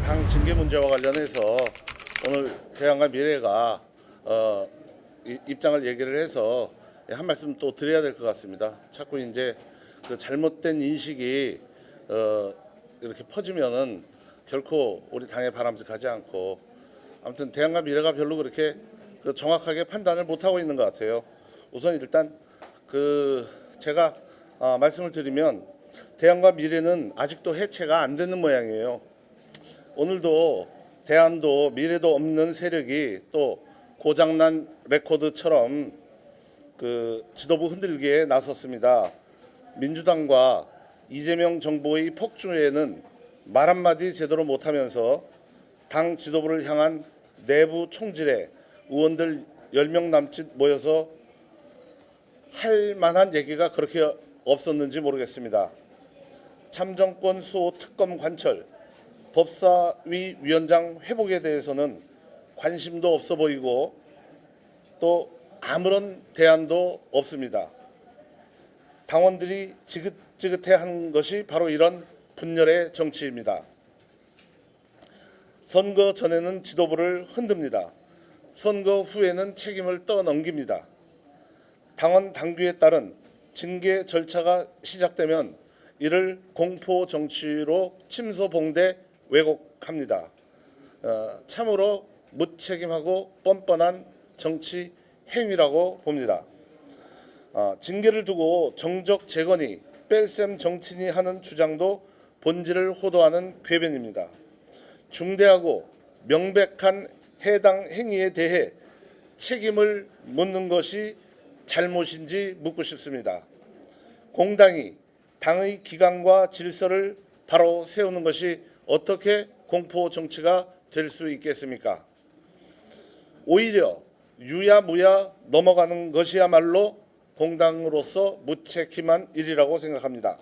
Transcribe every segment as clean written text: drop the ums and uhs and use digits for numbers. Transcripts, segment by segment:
당 징계 문제와 관련해서 오늘 대안과 미래가 입장을 얘기를 해서 한 말씀 또 드려야 될 것 같습니다. 자꾸 이제 그 잘못된 인식이 이렇게 퍼지면은 결코 우리 당에 바람직하지 않고, 아무튼 대안과 미래가 별로 그렇게 정확하게 판단을 못 하고 있는 것 같아요. 우선 일단 제가 말씀을 드리면 대안과 미래는 아직도 해체가 안 되는 모양이에요. 오늘도 대안도 미래도 없는 세력이 또 고장난 레코드처럼 지도부 흔들기에 나섰습니다. 민주당과 이재명 정부의 폭주에는 말 한마디 제대로 못하면서 당 지도부를 향한 내부 총질에 의원들 10명 남짓 모여서 할 만한 얘기가 그렇게 없었는지 모르겠습니다. 참정권 수호 특검 관철, 법사위 위원장 회복에 대해서는 관심도 없어 보이고 또 아무런 대안도 없습니다. 당원들이 지긋지긋해한 것이 바로 이런 분열의 정치입니다. 선거 전에는 지도부를 흔듭니다. 선거 후에는 책임을 떠넘깁니다. 당원 당규에 따른 징계 절차가 시작되면 이를 공포 정치로 침소봉대 왜곡합니다. 참으로 무책임하고 뻔뻔한 정치 행위라고 봅니다. 징계를 두고 정적 재건이 뺄셈 정치니 하는 주장도 본질을 호도하는 궤변입니다. 중대하고 명백한 해당 행위에 대해 책임을 묻는 것이 잘못인지 묻고 싶습니다. 공당이 당의 기강과 질서를 바로 세우는 것이 어떻게 공포 정치가 될 수 있겠습니까? 오히려 유야무야 넘어가는 것이야말로 공당으로서 무책임한 일이라고 생각합니다.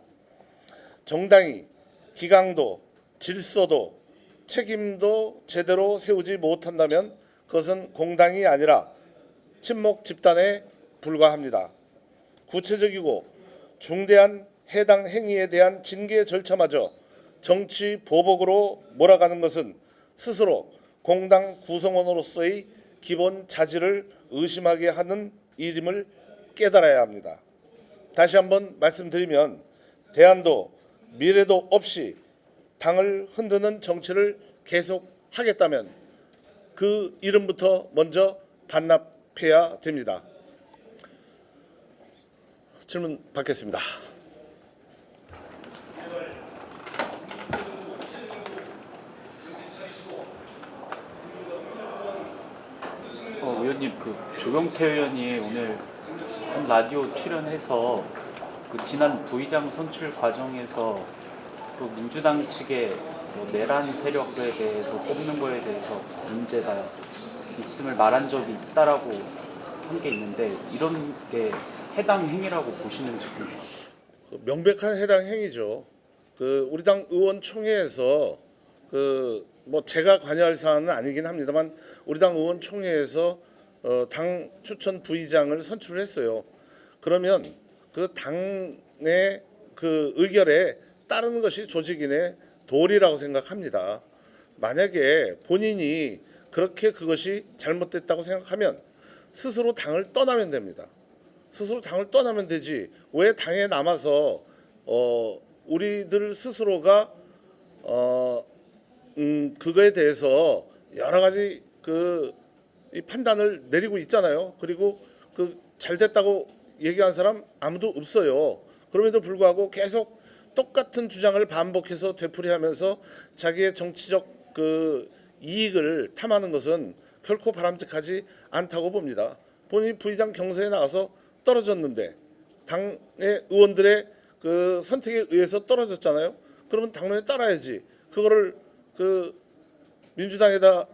정당이 기강도 질서도 책임도 제대로 세우지 못한다면 그것은 공당이 아니라 친목 집단에 불과합니다. 구체적이고 중대한 해당 행위에 대한 징계 절차마저 정치 보복으로 몰아가는 것은 스스로 공당 구성원으로서의 기본 자질을 의심하게 하는 일임을 깨달아야 합니다. 다시 한번 말씀드리면 대안도 미래도 없이 당을 흔드는 정치를 계속하겠다면 그 이름부터 먼저 반납해야 됩니다. 질문 받겠습니다. 의원님, 조경태 의원이 오늘 한 라디오 출연해서 지난 부의장 선출 과정에서 또 민주당 측의 내란 세력에 대해서 뽑는 거에 대해서 문제가 있음을 말한 적이 있다라고 한 게 있는데, 이런 게 해당 행위라고 보시는지. 명백한 해당 행위죠. 우리 당 의원총회에서 제가 관여할 사안은 아니긴 합니다만 우리 당 의원총회에서 당 추천 부의장을 선출을 했어요. 그러면 당의 의결에 따르는 것이 조직인의 도리라고 생각합니다. 만약에 본인이 그렇게 그것이 잘못됐다고 생각하면 스스로 당을 떠나면 됩니다. 스스로 당을 떠나면 되지 왜 당에 남아서 우리들 스스로가 그거에 대해서 여러 가지 이 판단을 내리고 있잖아요. 그리고 잘 됐다고 얘기한 사람 아무도 없어요. 그럼에도 불구하고 계속 똑같은 주장을 반복해서 되풀이하면서 자기의 정치적 이익을 탐하는 것은 결코 바람직하지 않다고 봅니다. 본인이 부의장 경선에 나가서 떨어졌는데 당의 의원들의 선택에 의해서 떨어졌잖아요. 그러면 당론에 따라야지. 그거를 민주당에다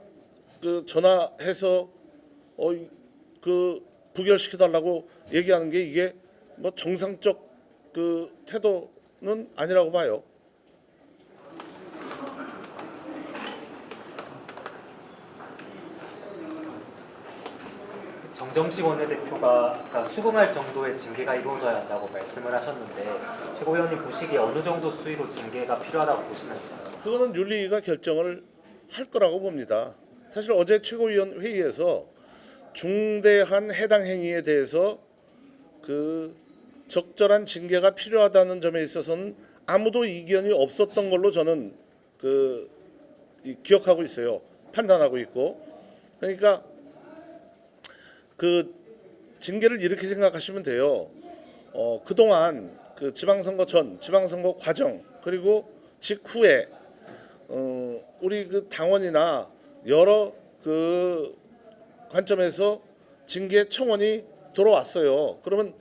전화해서 부결시켜달라고 얘기하는 게 이게 정상적 태도는 아니라고 봐요. 정점식 원내대표가 아까 수긍할 정도의 징계가 이루어져야 한다고 말씀을 하셨는데 최고위원님 보시기에 어느 정도 수위로 징계가 필요하다고 보시는지요? 그거는 윤리위가 결정을 할 거라고 봅니다. 사실 어제 최고위원 회의에서 중대한 해당 행위에 대해서 그 적절한 징계가 필요하다는 점에 있어서는 아무도 이견이 없었던 걸로 저는 기억하고 있어요. 판단하고 있고. 그러니까 그 징계를 이렇게 생각하시면 돼요. 그동안 그 지방선거 전, 지방선거 과정, 그리고 직후에 우리 그 당원이나 여러 그 관점에서 징계 청원이 들어왔어요. 그러면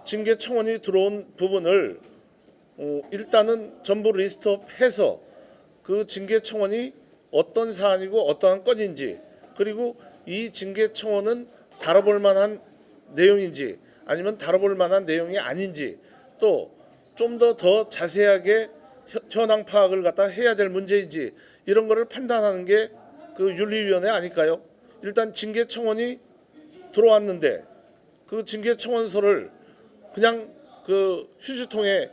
징계 청원이 들어온 부분을 일단은 전부 리스트업해서 그 징계 청원이 어떤 사안이고 어떠한 건인지, 그리고 이 징계 청원은 다뤄볼 만한 내용인지 아니면 다뤄볼 만한 내용이 아닌지, 또 좀 더 자세하게 현황 파악을 갖다 해야 될 문제인지, 이런 거를 판단하는 게 그 윤리위원회 아닐까요? 일단 징계 청원이 들어왔는데 그 징계 청원서를 그냥 그 휴지통에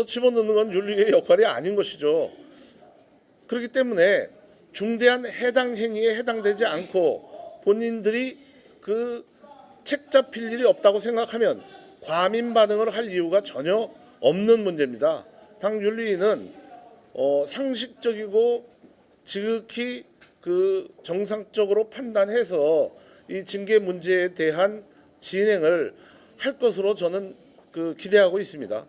집어넣는 건 윤리위의 역할이 아닌 것이죠. 그렇기 때문에 중대한 해당 행위에 해당되지 않고 본인들이 그 책 잡힐 일이 없다고 생각하면 과민 반응을 할 이유가 전혀 없는 문제입니다. 당 윤리위는 상식적이고 지극히 그 정상적으로 판단해서 이 징계 문제에 대한 진행을 할 것으로 저는 그 기대하고 있습니다.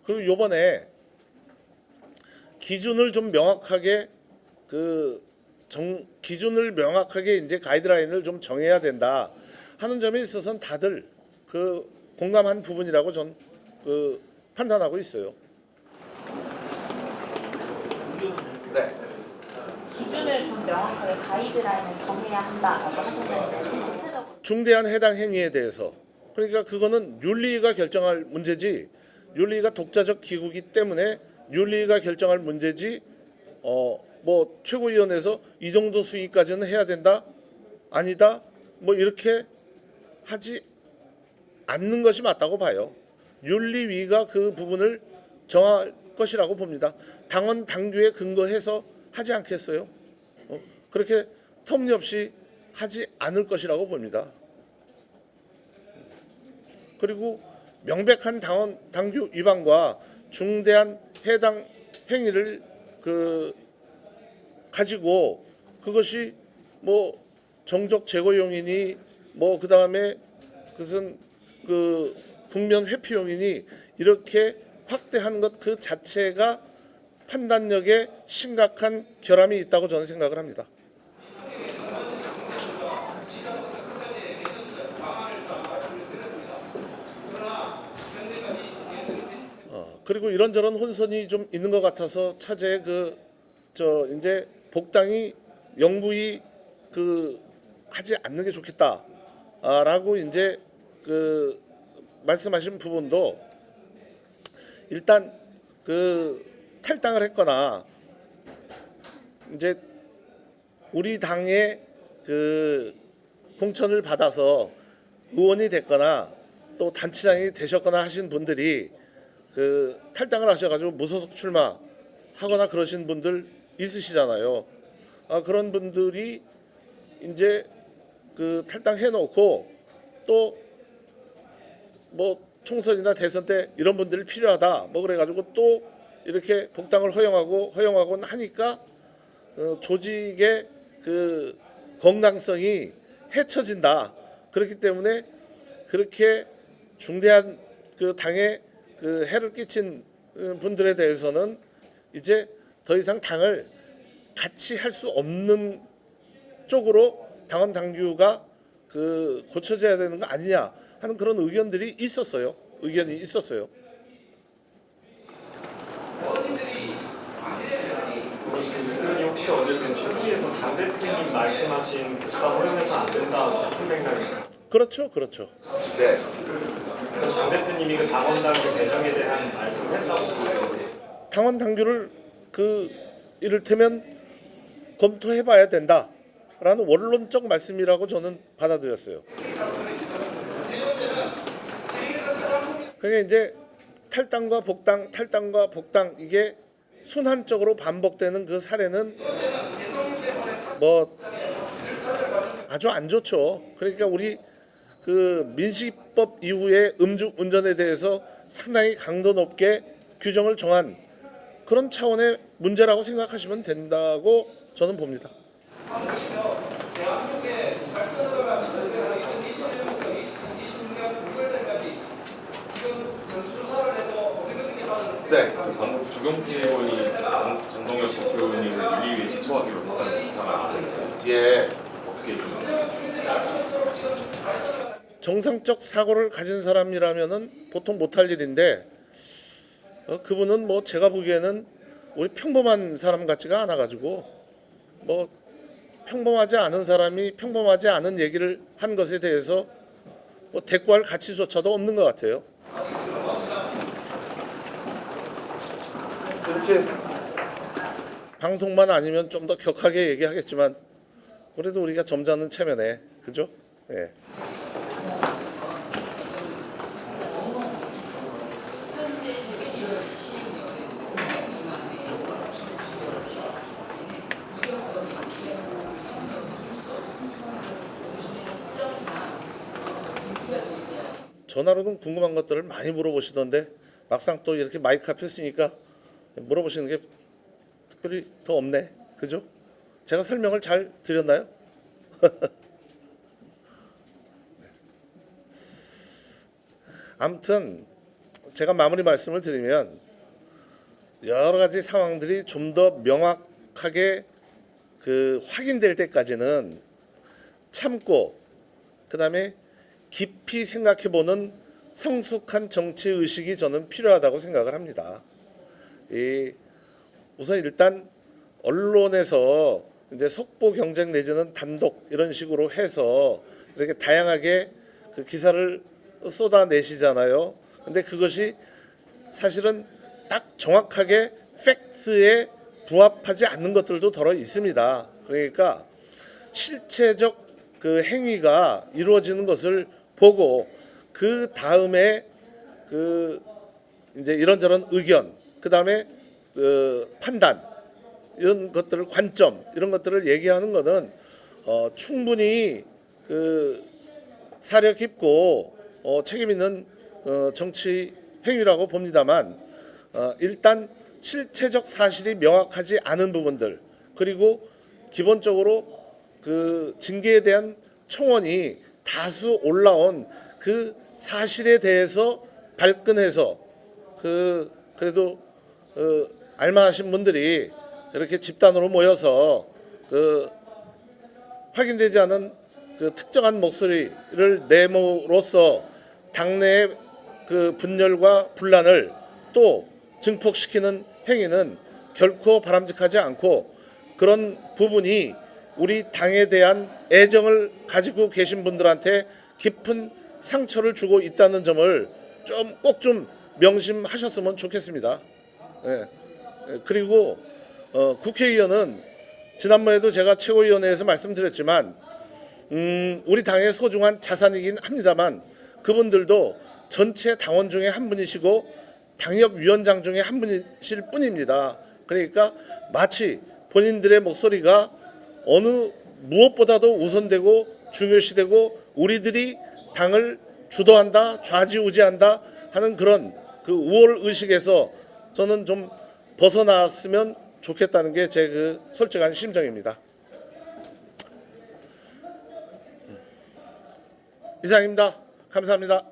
그리고 이번에 기준을 좀 명확하게 기준을 명확하게 이제 가이드라인을 좀 정해야 된다 하는 점에 있어서는 다들 그 공감한 부분이라고 전 판단하고 있어요. 네. 기준을 좀 명확하게 가이드라인을 정해야 한다라고 하셨는데 좀 구체적으로 중대한 해당 행위에 대해서, 그러니까 그거는 윤리위가 결정할 문제지, 윤리위가 독자적 기구이기 때문에 윤리위가 결정할 문제지, 뭐 최고위원회에서 이 정도 수위까지는 해야 된다, 아니다, 뭐 이렇게 하지 않는 것이 맞다고 봐요. 윤리위가 그 부분을 정할 것이라고 봅니다. 당원 당규에 근거해서 하지 않겠어요? 그렇게 터무니없이 하지 않을 것이라고 봅니다. 그리고 명백한 당원 당규 위반과 중대한 해당 행위를 가지고 그것이 뭐 정적 제거용이니 뭐 그다음에 그것은 국면 회피용이니 이렇게 확대하는 것 그 자체가 판단력에 심각한 결함이 있다고 저는 생각을 합니다. 그리고 이런저런 혼선이 좀 있는 것 같아서 차제에 이제 복당이 영부위 하지 않는 게 좋겠다라고 이제 말씀하신 부분도 일단 탈당을 했거나 이제 우리 당의 공천을 받아서 의원이 됐거나 또 단체장이 되셨거나 하신 분들이 탈당을 하셔가지고 무소속 출마하거나 그러신 분들 있으시잖아요. 그런 분들이 이제 탈당해놓고 또 뭐 총선이나 대선 때 이런 분들이 필요하다 뭐 그래가지고 또 이렇게 복당을 허용하곤 하니까 조직의 건강성이 해쳐진다. 그렇기 때문에 그렇게 중대한 당에 해를 끼친 분들에 대해서는 이제 더 이상 당을 같이 할 수 없는 쪽으로 당원 당규가 고쳐져야 되는 거 아니냐 하는 그런 의견이 있었어요. 혹시 어쨌든 취지에서 장 대표님 말씀하신 복당 허용해서 안 된다 같은 생각이세요? 그렇죠. 네. 장 대표님이 그 당원 당규 개정에 대한 말씀을 했다고 보는데 당원 당규를 이를테면 검토해봐야 된다라는 원론적 말씀이라고 저는 받아들였어요. 그게 이제 탈당과 복당, 탈당과 복당 이게 순환적으로 반복되는 그 사례는 뭐 아주 안 좋죠. 그러니까 우리 그 민식이법 이후에 음주 운전에 대해서 상당히 강도 높게 규정을 정한 그런 차원의 문제라고 생각하시면 된다고 저는 봅니다. 네. 그 방금 조경태 의원이 장동혁 대표님을 윤리위에 직소하기로 했다는 기사가 나왔는데 예. 어떻게 좀 정상적 사고를 가진 사람이라면은 보통 못할 일인데 그분은 뭐 제가 보기에는 우리 평범한 사람 같지가 않아가지고 뭐 평범하지 않은 사람이 평범하지 않은 얘기를 한 것에 대해서 뭐 대꾸할 가치조차도 없는 것 같아요. 이렇게 방송만 아니면 좀 더 격하게 얘기하겠지만 그래도 우리가 점잖은 체면에 그죠? 예. 전화로는 궁금한 것들을 많이 물어보시던데 막상 또 이렇게 마이크 앞에 쓰니까 물어보시는 게 특별히 더 없네. 그죠? 제가 설명을 잘 드렸나요? 아무튼 제가 마무리 말씀을 드리면 여러 가지 상황들이 좀 더 명확하게 그 확인될 때까지는 참고 그다음에 깊이 생각해보는 성숙한 정치 의식이 저는 필요하다고 생각을 합니다. 우선 일단 언론에서 이제 속보 경쟁 내지는 단독 이런 식으로 해서 이렇게 다양하게 그 기사를 쏟아내시잖아요. 근데 그것이 사실은 딱 정확하게 팩트에 부합하지 않는 것들도 덜어 있습니다. 그러니까 실체적 그 행위가 이루어지는 것을 보고 그 다음에 그 이제 이런저런 의견, 그 다음에 그 판단 이런 것들을 관점 이런 것들을 얘기하는 것은 충분히 그 사려 깊고 책임 있는 정치 행위라고 봅니다만 일단 실체적 사실이 명확하지 않은 부분들 그리고 기본적으로 그 징계에 대한 청원이 다수 올라온 그 사실에 대해서 발끈해서 그래도 알만하신 분들이 이렇게 집단으로 모여서 확인되지 않은 그 특정한 목소리를 내므로써 당내의 그 분열과 분란을 또 증폭시키는 행위는 결코 바람직하지 않고 그런 부분이 우리 당에 대한 애정을 가지고 계신 분들한테 깊은 상처를 주고 있다는 점을 꼭 좀 명심하셨으면 좋겠습니다. 예. 그리고 국회의원은 지난번에도 제가 최고위원회에서 말씀드렸지만 우리 당의 소중한 자산이긴 합니다만 그분들도 전체 당원 중에 한 분이시고 당협위원장 중에 한 분이실 뿐입니다. 그러니까 마치 본인들의 목소리가 어느 무엇보다도 우선되고 중요시되고 우리들이 당을 주도한다, 좌지우지한다 하는 그런 그 우월 의식에서 저는 좀 벗어났으면 좋겠다는 게 제 그 솔직한 심정입니다. 이상입니다. 감사합니다.